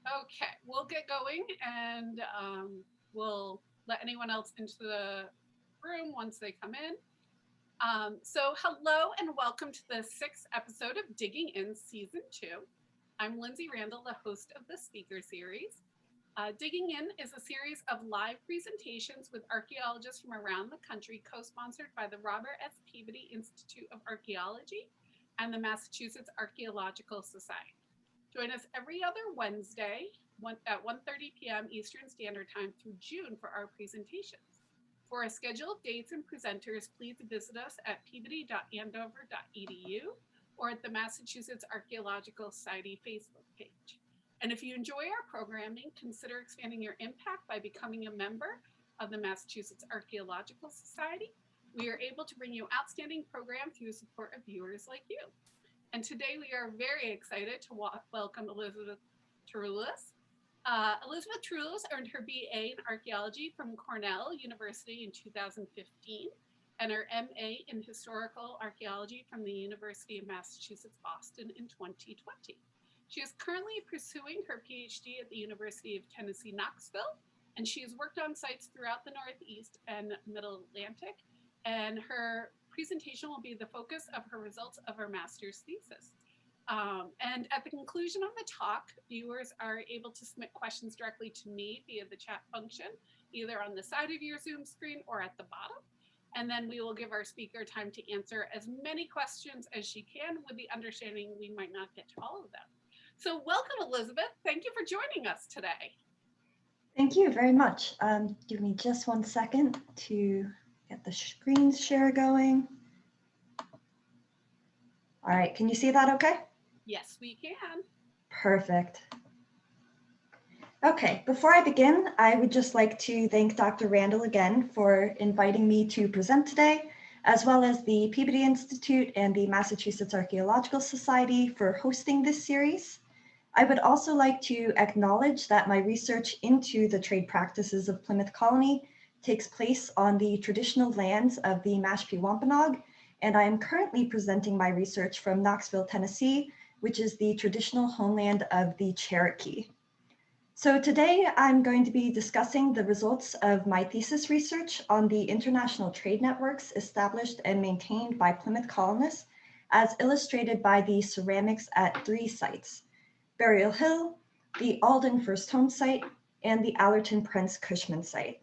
Okay, we'll get going and we'll let anyone else into the room once they come in. So hello and welcome to the sixth episode of Digging In Season 2. I'm Lindsay Randall, the host of the speaker series. Digging In is a series of live presentations with archaeologists from around the country, co-sponsored by the Robert S. Peabody Institute of Archaeology and the Massachusetts Archaeological Society. Join us every other Wednesday at 1:30 p.m. Eastern Standard Time through June for our presentations. For a schedule of dates and presenters, please visit us at peabody.andover.edu or at the Massachusetts Archaeological Society Facebook page. And if you enjoy our programming, consider expanding your impact by becoming a member of the Massachusetts Archaeological Society. We are able to bring you outstanding programs through the support of viewers like you. And today we are very excited to welcome Elizabeth Tarulis. Elizabeth Tarulis earned her BA in archaeology from Cornell University in 2015 and her MA in historical archaeology from the University of Massachusetts Boston in 2020. She is currently pursuing her PhD at the University of Tennessee, Knoxville, and she has worked on sites throughout the Northeast and Middle Atlantic, and her presentation will be the focus of her results of her master's thesis. And at the conclusion of the talk, viewers are able to submit questions directly to me via the chat function, either on the side of your Zoom screen or at the bottom. And then we will give our speaker time to answer as many questions as she can, with the understanding we might not get to all of them. So welcome, Elizabeth. Thank you for joining us today. Thank you very much. Give me just 1 second to get the screen share going. All right, can you see that okay? Yes, we can. Perfect. Okay, before I begin, I would just like to thank Dr. Randall again for inviting me to present today, as well as the Peabody Institute and the Massachusetts Archaeological Society for hosting this series. I would also like to acknowledge that my research into the trade practices of Plymouth Colony takes place on the traditional lands of the Mashpee Wampanoag, and I am currently presenting my research from Knoxville, Tennessee, which is the traditional homeland of the Cherokee. So today I'm going to be discussing the results of my thesis research on the international trade networks established and maintained by Plymouth colonists, as illustrated by the ceramics at 3 sites: Burial Hill, the Alden First Home site, and the Allerton Prince Cushman site.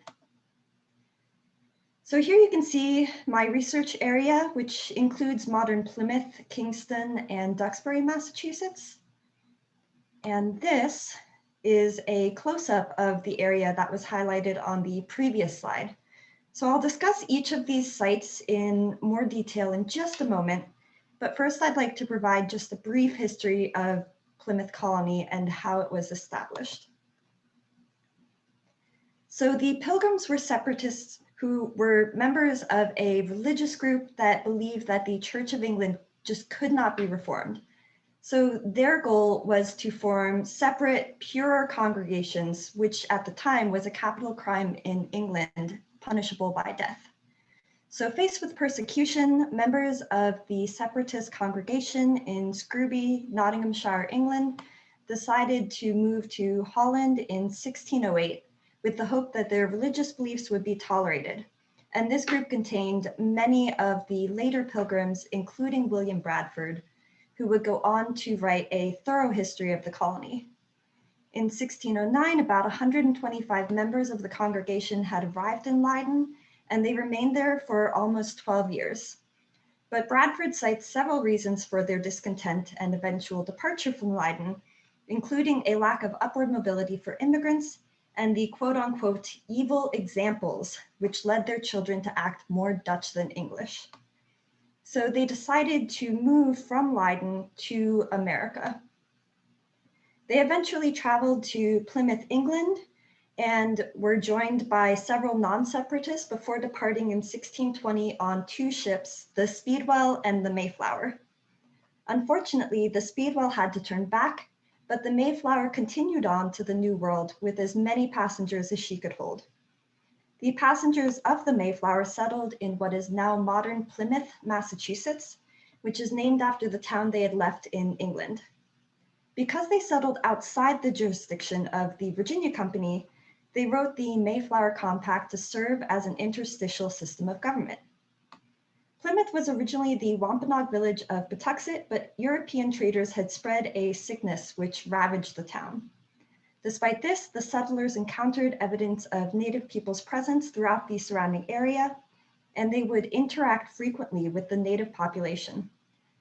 So here you can see my research area, which includes modern Plymouth, Kingston, and Duxbury, Massachusetts. And this is a close-up of the area that was highlighted on the previous slide. So I'll discuss each of these sites in more detail in just a moment, but first I'd like to provide just a brief history of Plymouth Colony and how it was established. So the Pilgrims were separatists who were members of a religious group that believed that the Church of England just could not be reformed. So their goal was to form separate, purer congregations, which at the time was a capital crime in England, punishable by death. So faced with persecution, members of the separatist congregation in Scrooby, Nottinghamshire, England, decided to move to Holland in 1608 with the hope that their religious beliefs would be tolerated. And this group contained many of the later pilgrims, including William Bradford, who would go on to write a thorough history of the colony. In 1609, about 125 members of the congregation had arrived in Leiden, and they remained there for almost 12 years. But Bradford cites several reasons for their discontent and eventual departure from Leiden, including a lack of upward mobility for immigrants and the quote-unquote evil examples, which led their children to act more Dutch than English. So they decided to move from Leiden to America. They eventually traveled to Plymouth, England, and were joined by several non-separatists before departing in 1620 on 2 ships, the Speedwell and the Mayflower. Unfortunately, the Speedwell had to turn back, but the Mayflower continued on to the New World with as many passengers as she could hold. The passengers of the Mayflower settled in what is now modern Plymouth, Massachusetts, which is named after the town they had left in England. Because they settled outside the jurisdiction of the Virginia Company, they wrote the Mayflower Compact to serve as an interstitial system of government. Plymouth was originally the Wampanoag village of Patuxet, but European traders had spread a sickness which ravaged the town. Despite this, the settlers encountered evidence of Native people's presence throughout the surrounding area, and they would interact frequently with the Native population.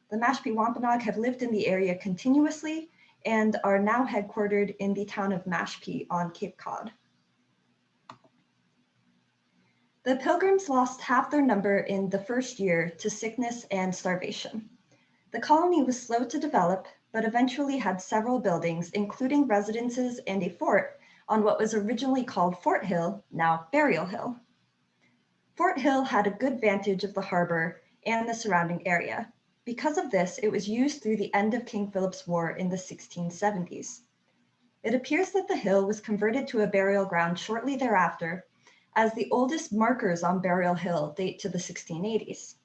The Mashpee Wampanoag have lived in the area continuously and are now headquartered in the town of Mashpee on Cape Cod. The Pilgrims lost half their number in the first year to sickness and starvation. The colony was slow to develop, but eventually had several buildings, including residences and a fort on what was originally called Fort Hill, now Burial Hill. Fort Hill had a good vantage of the harbor and the surrounding area. Because of this, it was used through the end of King Philip's War in the 1670s. It appears that the hill was converted to a burial ground shortly thereafter, as the oldest markers on Burial Hill date to the 1680s.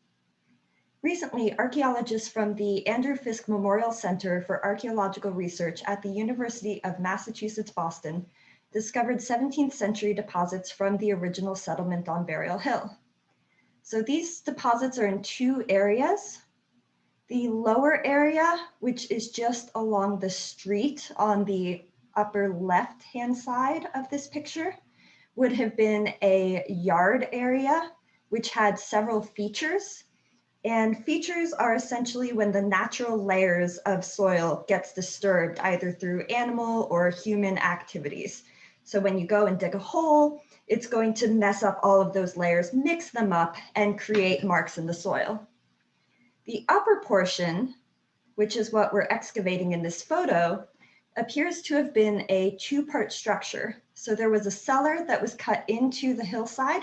Recently, archaeologists from the Andrew Fisk Memorial Center for Archaeological Research at the University of Massachusetts, Boston, discovered 17th century deposits from the original settlement on Burial Hill. So these deposits are in two areas. The lower area, which is just along the street on the upper left-hand side of this picture, would have been a yard area, which had several features. And features are essentially when the natural layers of soil gets disturbed, either through animal or human activities. So when you go and dig a hole, it's going to mess up all of those layers, mix them up, and create marks in the soil. The upper portion, which is what we're excavating in this photo, appears to have been a two-part structure. So there was a cellar that was cut into the hillside,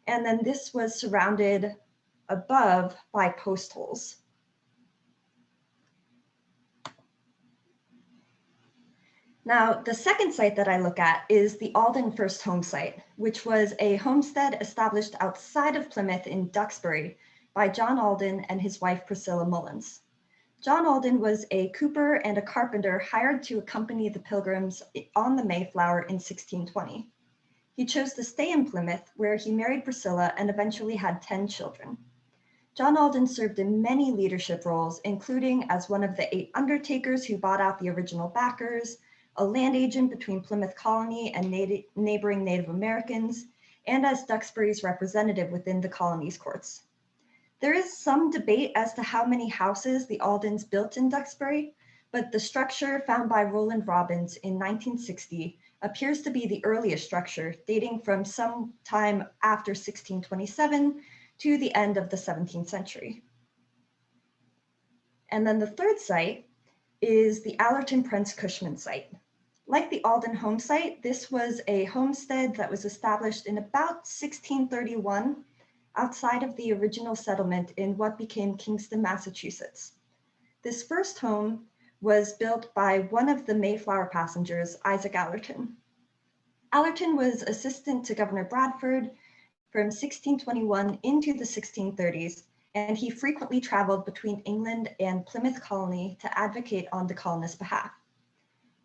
and then this was surrounded above by post holes. Now, the second site that I look at is the Alden First Home Site, which was a homestead established outside of Plymouth in Duxbury by John Alden and his wife Priscilla Mullins. John Alden was a cooper and a carpenter hired to accompany the Pilgrims on the Mayflower in 1620. He chose to stay in Plymouth, where he married Priscilla and eventually had 10 children. John Alden served in many leadership roles, including as one of the 8 undertakers who bought out the original backers, a land agent between Plymouth Colony and neighboring Native Americans, and as Duxbury's representative within the colony's courts. There is some debate as to how many houses the Aldens built in Duxbury, but the structure found by Roland Robbins in 1960 appears to be the earliest structure, dating from some time after 1627 to the end of the 17th century. And then the third site is the Allerton Prince Cushman site. Like the Alden home site, this was a homestead that was established in about 1631 outside of the original settlement in what became Kingston, Massachusetts. This first home was built by one of the Mayflower passengers, Isaac Allerton. Allerton was assistant to Governor Bradford from 1621 into the 1630s, and he frequently traveled between England and Plymouth Colony to advocate on the colonists' behalf.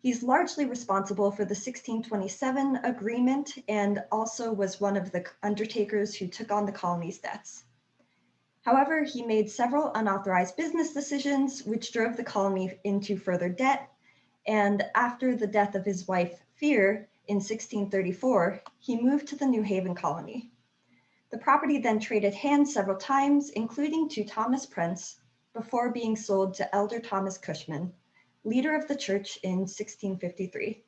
He's largely responsible for the 1627 agreement and also was one of the undertakers who took on the colony's debts. However, he made several unauthorized business decisions, which drove the colony into further debt. And after the death of his wife, Fear, in 1634, he moved to the New Haven colony. The property then traded hands several times, including to Thomas Prince, before being sold to Elder Thomas Cushman, leader of the church in 1653.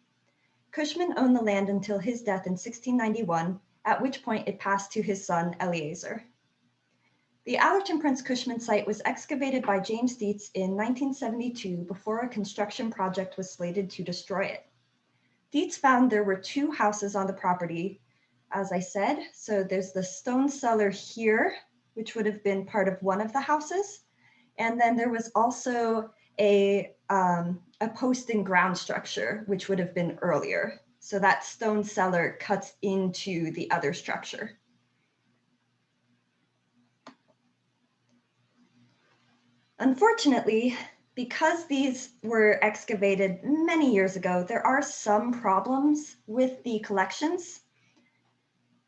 Cushman owned the land until his death in 1691, at which point it passed to his son, Eleazar. The Allerton Prince Cushman site was excavated by James Dietz in 1972 before a construction project was slated to destroy it. Dietz found there were 2 houses on the property, as I said. So there's the stone cellar here, which would have been part of one of the houses. And then there was also a post and ground structure, which would have been earlier. So that stone cellar cuts into the other structure. Unfortunately, Because these were excavated many years ago, there are some problems with the collections.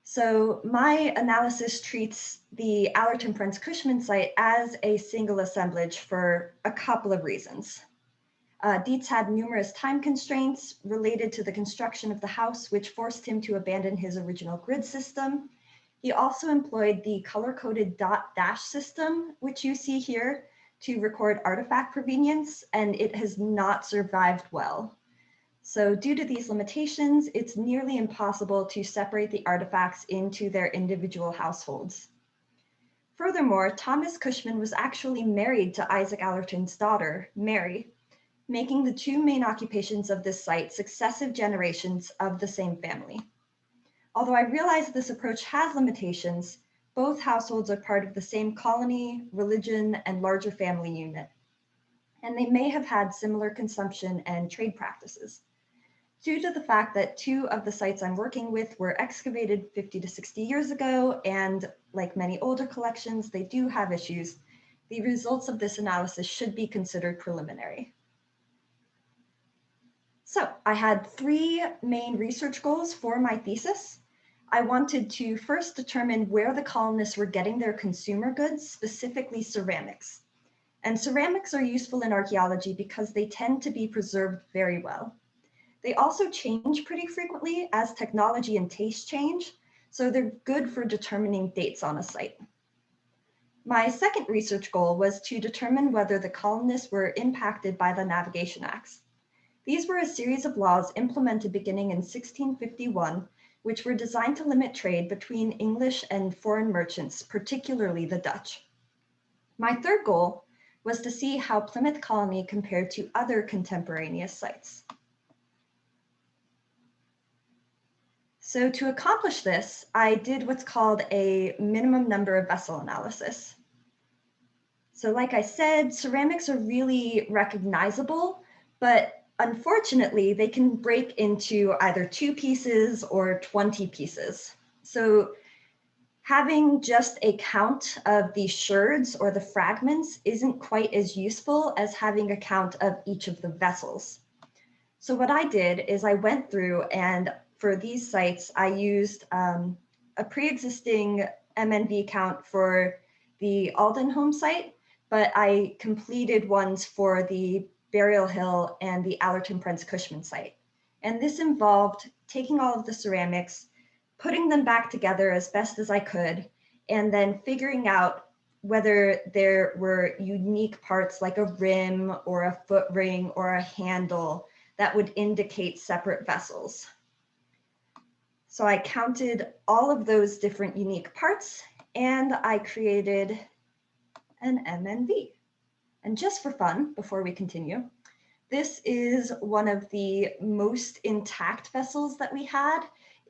So my analysis treats the Allerton Prince Cushman site as a single assemblage for a couple of reasons. Dietz had numerous time constraints related to the construction of the house, which forced him to abandon his original grid system. He also employed the color-coded dot dash system, which you see here, to record artifact provenience, and it has not survived well. So due to these limitations, it's nearly impossible to separate the artifacts into their individual households. Furthermore, Thomas Cushman was actually married to Isaac Allerton's daughter, Mary, making the two main occupations of this site successive generations of the same family. Although I realize this approach has limitations, both households are part of the same colony, religion, and larger family unit, and they may have had similar consumption and trade practices. Due to the fact that two of the sites I'm working with were excavated 50 to 60 years ago, and like many older collections, they do have issues, the results of this analysis should be considered preliminary. So I had three main research goals for my thesis. I wanted to first determine where the colonists were getting their consumer goods, specifically ceramics. And ceramics are useful in archaeology because they tend to be preserved very well. They also change pretty frequently as technology and taste change, so they're good for determining dates on a site. My second research goal was to determine whether the colonists were impacted by the Navigation Acts. These were a series of laws implemented beginning in 1651, which were designed to limit trade between English and foreign merchants, particularly the Dutch. My third goal was to see how Plymouth Colony compared to other contemporaneous sites. So to accomplish this, I did what's called a minimum number of vessel analysis. So like I said, ceramics are really recognizable, but unfortunately, they can break into either 2 pieces or 20 pieces. So having just a count of the sherds or the fragments isn't quite as useful as having a count of each of the vessels. So what I did is I went through, and for these sites, I used a pre-existing MNV count for the Alden home site, but I completed ones for the Burial Hill and the Allerton Prince Cushman site. And this involved taking all of the ceramics, putting them back together as best as I could, and then figuring out whether there were unique parts like a rim or a foot ring or a handle that would indicate separate vessels. So I counted all of those different unique parts, and I created an MNV. And just for fun, before we continue, this is one of the most intact vessels that we had.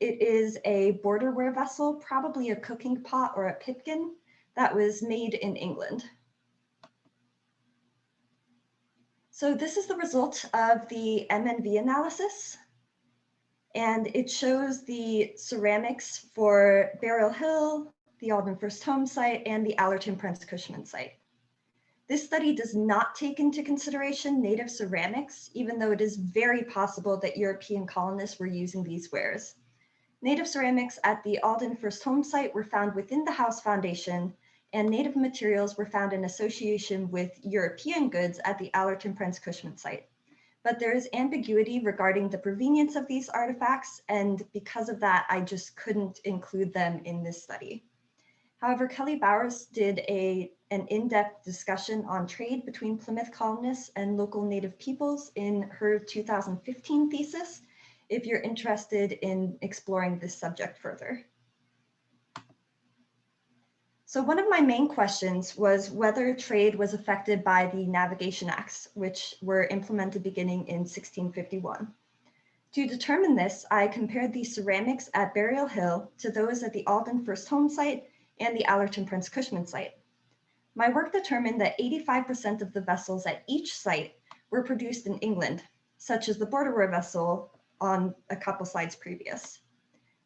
It is a borderware vessel, probably a cooking pot or a pipkin, that was made in England. So this is the result of the MNV analysis. And it shows the ceramics for Burial Hill, the Alden First Home site, and the Allerton Prince Cushman site. This study does not take into consideration native ceramics, even though it is very possible that European colonists were using these wares. Native ceramics at the Alden First Home site were found within the house foundation, and native materials were found in association with European goods at the Allerton Prince Cushman site. But there is ambiguity regarding the provenience of these artifacts, and because of that, I just couldn't include them in this study. However, Kelly Bowers did an in-depth discussion on trade between Plymouth colonists and local native peoples in her 2015 thesis, if you're interested in exploring this subject further. So one of my main questions was whether trade was affected by the Navigation Acts, which were implemented beginning in 1651. To determine this, I compared the ceramics at Burial Hill to those at the Alden First Home site and the Allerton Prince Cushman site. My work determined that 85% of the vessels at each site were produced in England, such as the borderware vessel on a couple slides previous,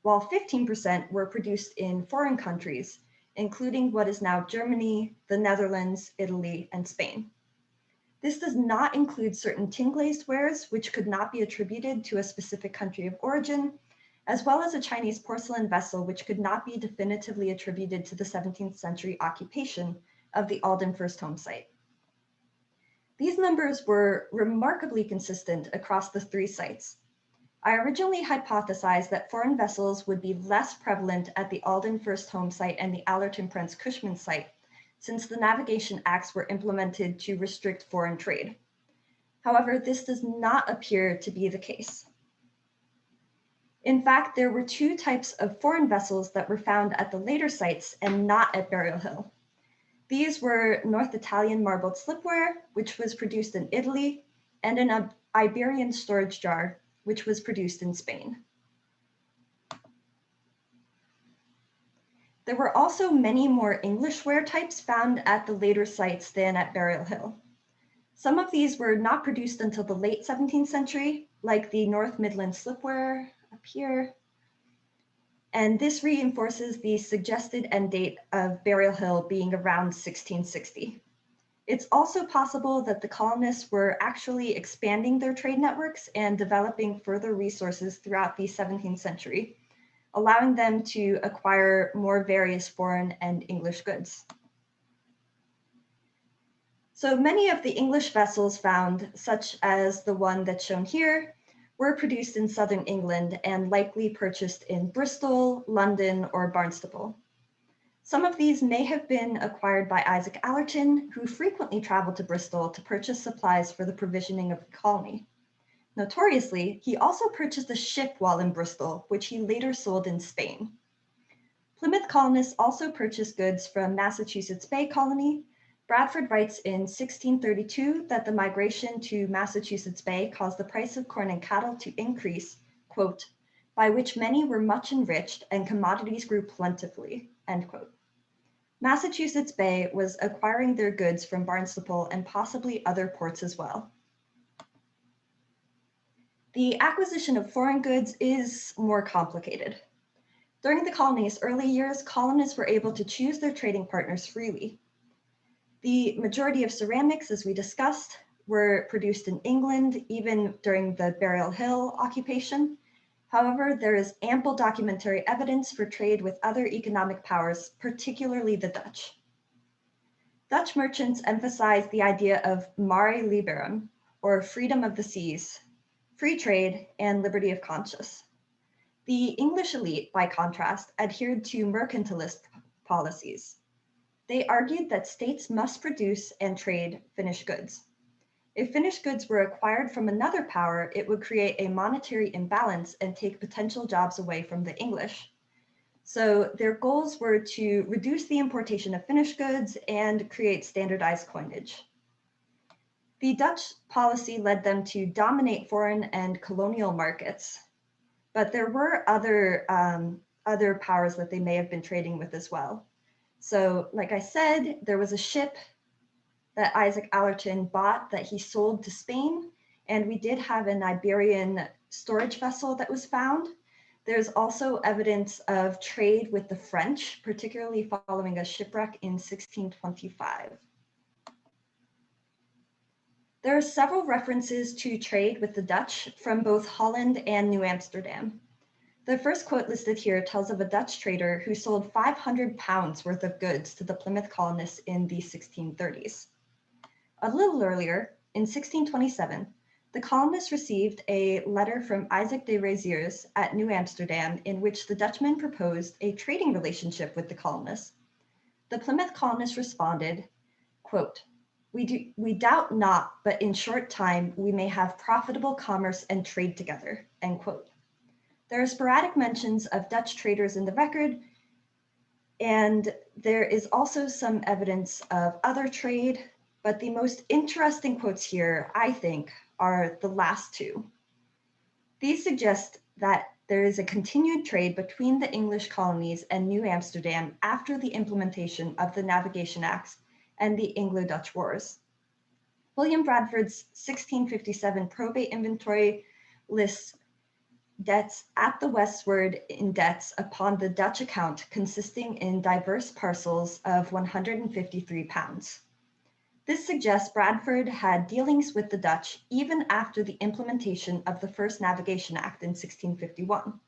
while 15% were produced in foreign countries, including what is now Germany, the Netherlands, Italy, and Spain. This does not include certain tin-glazed wares, which could not be attributed to a specific country of origin, as well as a Chinese porcelain vessel, which could not be definitively attributed to the 17th century occupation of the Alden first home site. These numbers were remarkably consistent across the three sites. I originally hypothesized that foreign vessels would be less prevalent at the Alden first home site and the Allerton Prince Cushman site, since the Navigation Acts were implemented to restrict foreign trade. However, this does not appear to be the case. In fact, there were two types of foreign vessels that were found at the later sites and not at Burial Hill. These were North Italian marbled slipware, which was produced in Italy, and an Iberian storage jar, which was produced in Spain. There were also many more English ware types found at the later sites than at Burial Hill. Some of these were not produced until the late 17th century, like the North Midland slipware up here. And this reinforces the suggested end date of Burial Hill being around 1660. It's also possible that the colonists were actually expanding their trade networks and developing further resources throughout the 17th century, allowing them to acquire more various foreign and English goods. So many of the English vessels found, such as the one that's shown here, were produced in southern England and likely purchased in Bristol, London, or Barnstaple. Some of these may have been acquired by Isaac Allerton, who frequently traveled to Bristol to purchase supplies for the provisioning of the colony. Notoriously, he also purchased a ship while in Bristol, which he later sold in Spain. Plymouth colonists also purchased goods from Massachusetts Bay Colony. Bradford writes in 1632 that the migration to Massachusetts Bay caused the price of corn and cattle to increase, quote, by which many were much enriched and commodities grew plentifully, end quote. Massachusetts Bay was acquiring their goods from Barnstaple and possibly other ports as well. The acquisition of foreign goods is more complicated. During the colony's early years, colonists were able to choose their trading partners freely. The majority of ceramics, as we discussed, were produced in England, even during the Burial Hill occupation. However, there is ample documentary evidence for trade with other economic powers, particularly the Dutch. Dutch merchants emphasized the idea of mare liberum, or freedom of the seas, free trade, and liberty of conscience. The English elite, by contrast, adhered to mercantilist policies. They argued that states must produce and trade finished goods. If finished goods were acquired from another power, it would create a monetary imbalance and take potential jobs away from the English. So their goals were to reduce the importation of finished goods and create standardized coinage. The Dutch policy led them to dominate foreign and colonial markets, but there were other powers that they may have been trading with as well. So like I said, there was a ship that Isaac Allerton bought that he sold to Spain. And we did have an Iberian storage vessel that was found. There's also evidence of trade with the French, particularly following a shipwreck in 1625. There are several references to trade with the Dutch from both Holland and New Amsterdam. The first quote listed here tells of a Dutch trader who sold 500 pounds worth of goods to the Plymouth colonists in the 1630s. A little earlier, in 1627, the colonists received a letter from Isaac de Raziers at New Amsterdam in which the Dutchmen proposed a trading relationship with the colonists. The Plymouth colonists responded, quote, we doubt not, but in short time we may have profitable commerce and trade together, end quote. There are sporadic mentions of Dutch traders in the record, and there is also some evidence of other trade, but the most interesting quotes here, I think, are the last two. These suggest that there is a continued trade between the English colonies and New Amsterdam after the implementation of the Navigation Acts and the Anglo-Dutch Wars. William Bradford's 1657 probate inventory lists debts at the westward in debts upon the Dutch account consisting in diverse parcels of 153 pounds. This suggests Bradford had dealings with the Dutch even after the implementation of the first Navigation Act in 1651.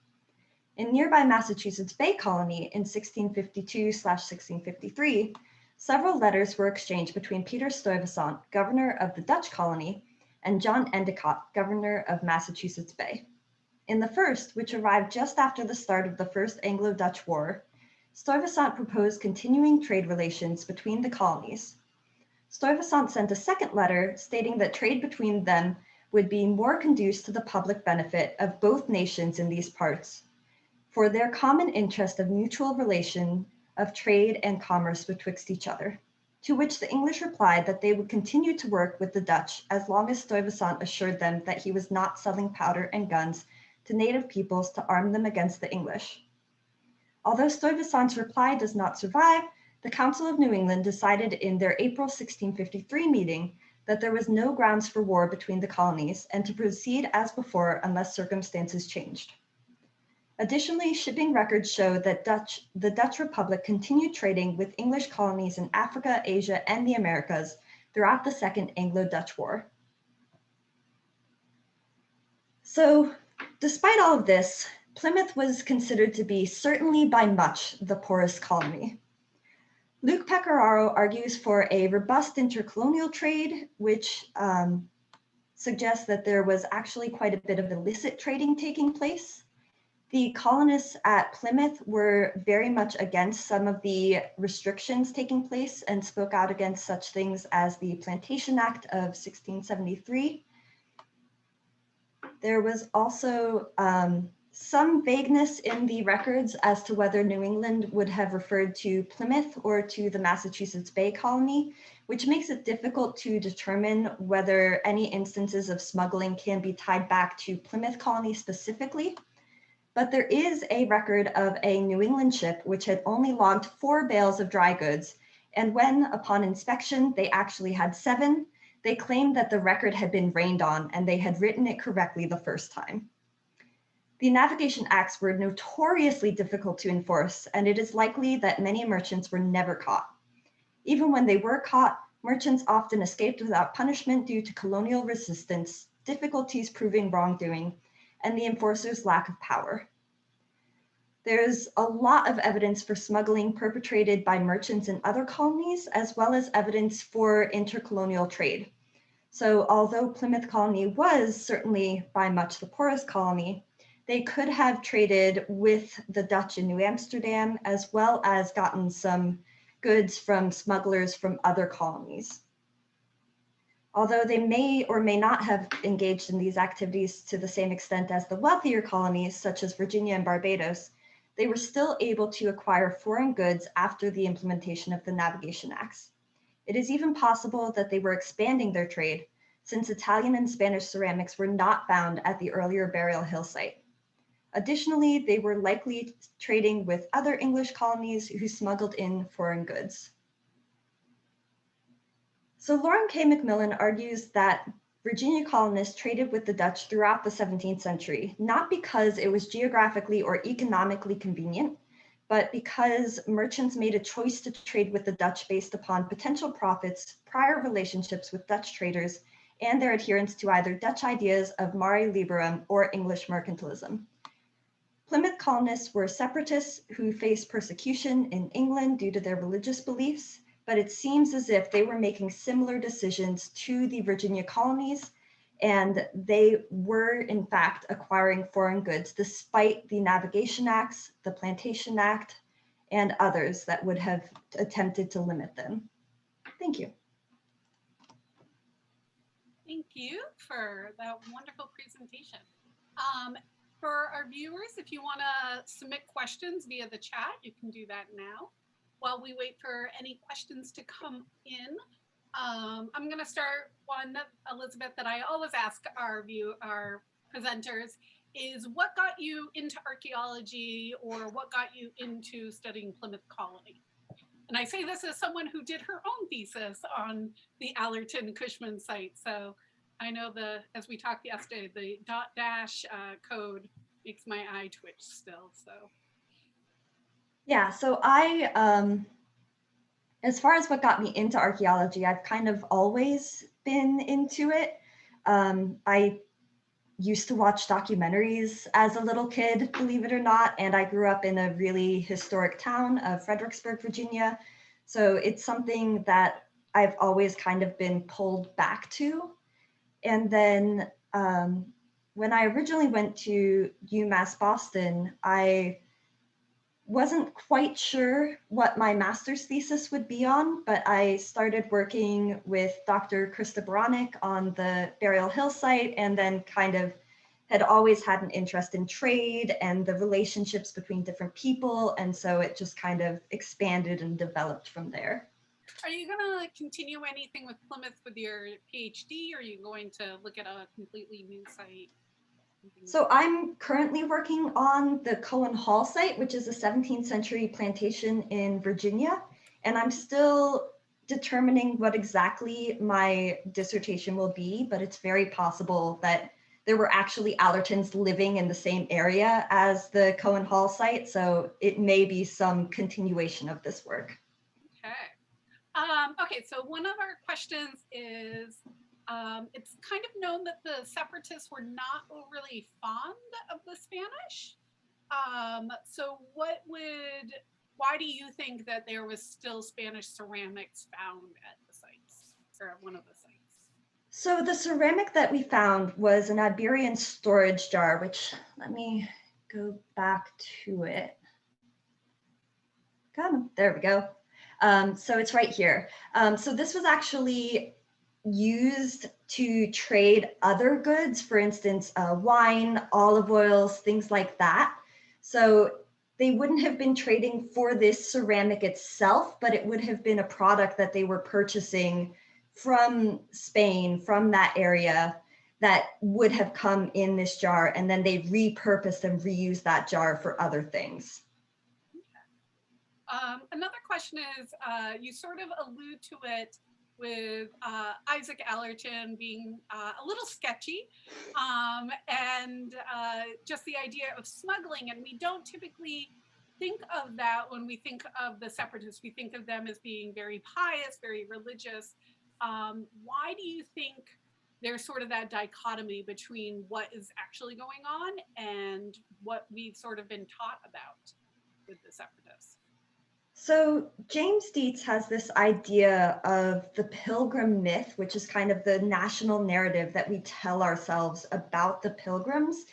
In nearby Massachusetts Bay Colony in 1652/1653, several letters were exchanged between Peter Stuyvesant, governor of the Dutch colony, and John Endicott, governor of Massachusetts Bay. In the first, which arrived just after the start of the First Anglo-Dutch War, Stuyvesant proposed continuing trade relations between the colonies. Stuyvesant sent a second letter stating that trade between them would be more conducive to the public benefit of both nations in these parts, for their common interest of mutual relation of trade and commerce betwixt each other, to which the English replied that they would continue to work with the Dutch as long as Stuyvesant assured them that he was not selling powder and guns to native peoples to arm them against the English. Although Stuyvesant's reply does not survive, the Council of New England decided in their April 1653 meeting that there was no grounds for war between the colonies and to proceed as before unless circumstances changed. Additionally, shipping records show that the Dutch Republic continued trading with English colonies in Africa, Asia, and the Americas throughout the Second Anglo-Dutch War. So, despite all of this, Plymouth was considered to be certainly by much the poorest colony. Luke Pecoraro argues for a robust intercolonial trade, which suggests that there was actually quite a bit of illicit trading taking place. The colonists at Plymouth were very much against some of the restrictions taking place and spoke out against such things as the Plantation Act of 1673. There was also some vagueness in the records as to whether New England would have referred to Plymouth or to the Massachusetts Bay Colony, which makes it difficult to determine whether any instances of smuggling can be tied back to Plymouth Colony specifically. But there is a record of a New England ship which had only logged 4 bales of dry goods, and when, upon inspection, they actually had 7, they claimed that the record had been rained on and they had written it correctly the first time. The navigation acts were notoriously difficult to enforce, and it is likely that many merchants were never caught. Even when they were caught, merchants often escaped without punishment due to colonial resistance, difficulties proving wrongdoing, and the enforcers' lack of power. There's a lot of evidence for smuggling perpetrated by merchants in other colonies, as well as evidence for intercolonial trade. So although Plymouth Colony was certainly by much the poorest colony, they could have traded with the Dutch in New Amsterdam, as well as gotten some goods from smugglers from other colonies. Although they may or may not have engaged in these activities to the same extent as the wealthier colonies, such as Virginia and Barbados, they were still able to acquire foreign goods after the implementation of the Navigation Acts. It is even possible that they were expanding their trade, since Italian and Spanish ceramics were not found at the earlier Burial Hill site. Additionally, they were likely trading with other English colonies who smuggled in foreign goods. So Lauren K. McMillan argues that Virginia colonists traded with the Dutch throughout the 17th century, not because it was geographically or economically convenient, but because merchants made a choice to trade with the Dutch based upon potential profits, prior relationships with Dutch traders, and their adherence to either Dutch ideas of mare liberum or English mercantilism. Plymouth colonists were separatists who faced persecution in England due to their religious beliefs, but it seems as if they were making similar decisions to the Virginia colonies, and they were in fact acquiring foreign goods despite the Navigation Acts, the Plantation Act, and others that would have attempted to limit them. Thank you. Thank you for that wonderful presentation. For our viewers, if you want to submit questions via the chat, you can do that now. While we wait for any questions to come in, I'm going to start one, Elizabeth, that I always ask our presenters is what got you into archaeology or what got you into studying Plymouth Colony? And I say this as someone who did her own thesis on the Allerton Cushman site. So I know as we talked yesterday, the .dash code makes my eye twitch still, so. Yeah, so I As far as what got me into archaeology, I've kind of always been into it. I used to watch documentaries as a little kid, believe it or not, and I grew up in a really historic town of Fredericksburg, Virginia. So it's something that I've always kind of been pulled back to. And then when I originally went to UMass Boston, I wasn't quite sure what my master's thesis would be on, but I started working with Dr. Krista Baranek on the Burial Hill site, and then kind of had always had an interest in trade and the relationships between different people. And so it just kind of expanded and developed from there. Are you going to continue anything with Plymouth with your PhD, or are you going to look at a completely new site? So I'm currently working on the Cohen Hall site, which is a 17th century plantation in Virginia. And I'm still determining what exactly my dissertation will be, but it's very possible that there were actually Allertons living in the same area as the Cohen Hall site. So it may be some continuation of this work. Okay. Okay, so one of our questions is, it's kind of known that the separatists were not overly fond of the Spanish. So why do you think that there was still Spanish ceramics found at the sites, or at one of the sites? So the ceramic that we found was an Iberian storage jar, which, let me go back to it. There we go. So it's right here. So this was actually used to trade other goods, for instance, wine, olive oils, things like that. So they wouldn't have been trading for this ceramic itself, but it would have been a product that they were purchasing from Spain, from that area, that would have come in this jar, and then they repurposed and reused that jar for other things. Another question is, you sort of allude to it with Isaac Allerton being a little sketchy, and just the idea of smuggling. And we don't typically think of that when we think of the separatists. We think of them as being very pious, very religious. Why do you think there's sort of that dichotomy between what is actually going on and what we've sort of been taught about with the separatists? So James Dietz has this idea of the pilgrim myth, which is kind of the national narrative that we tell ourselves about the pilgrims.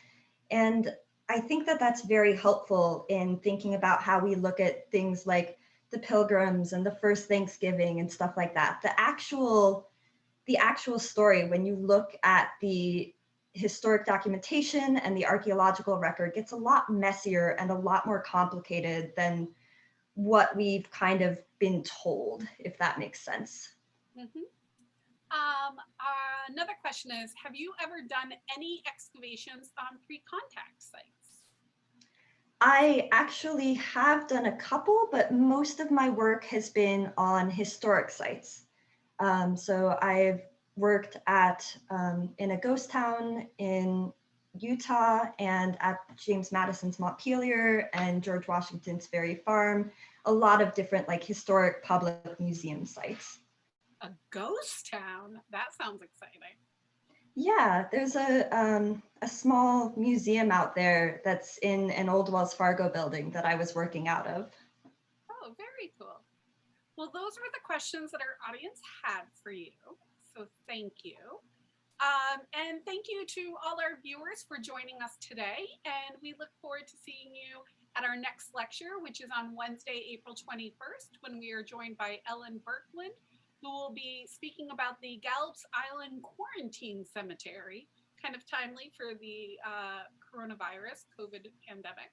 And I think that that's very helpful in thinking about how we look at things like the pilgrims and the first Thanksgiving and stuff like that. The actual story, when you look at the historic documentation and the archaeological record, gets a lot messier and a lot more complicated than what we've kind of been told, if that makes sense. Mm-hmm. Another question is, have you ever done any excavations on pre-contact sites? I actually have done a couple, but most of my work has been on historic sites. So I've worked at in a ghost town in Utah and at James Madison's Montpelier and George Washington's Ferry Farm, a lot of different like historic public museum sites. A ghost town? That sounds exciting. Yeah, there's a small museum out there that's in an old Wells Fargo building that I was working out of. Oh, very cool. Well, those were the questions that our audience had for you. So thank you. And thank you to all our viewers for joining us today. And we look forward to seeing you at our next lecture, which is on Wednesday, April 21st, when we are joined by Ellen Berkland, who will be speaking about the Gallops Island Quarantine Cemetery, kind of timely for the coronavirus COVID pandemic.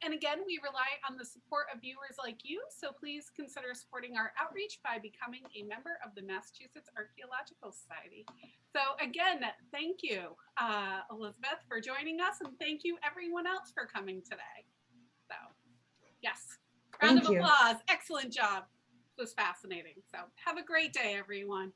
And again, we rely on the support of viewers like you, so please consider supporting our outreach by becoming a member of the Massachusetts Archaeological Society. So again, thank you, Elizabeth, for joining us, and thank you everyone else for coming today. So yes, round of applause. Excellent job. It was fascinating. So have a great day, everyone.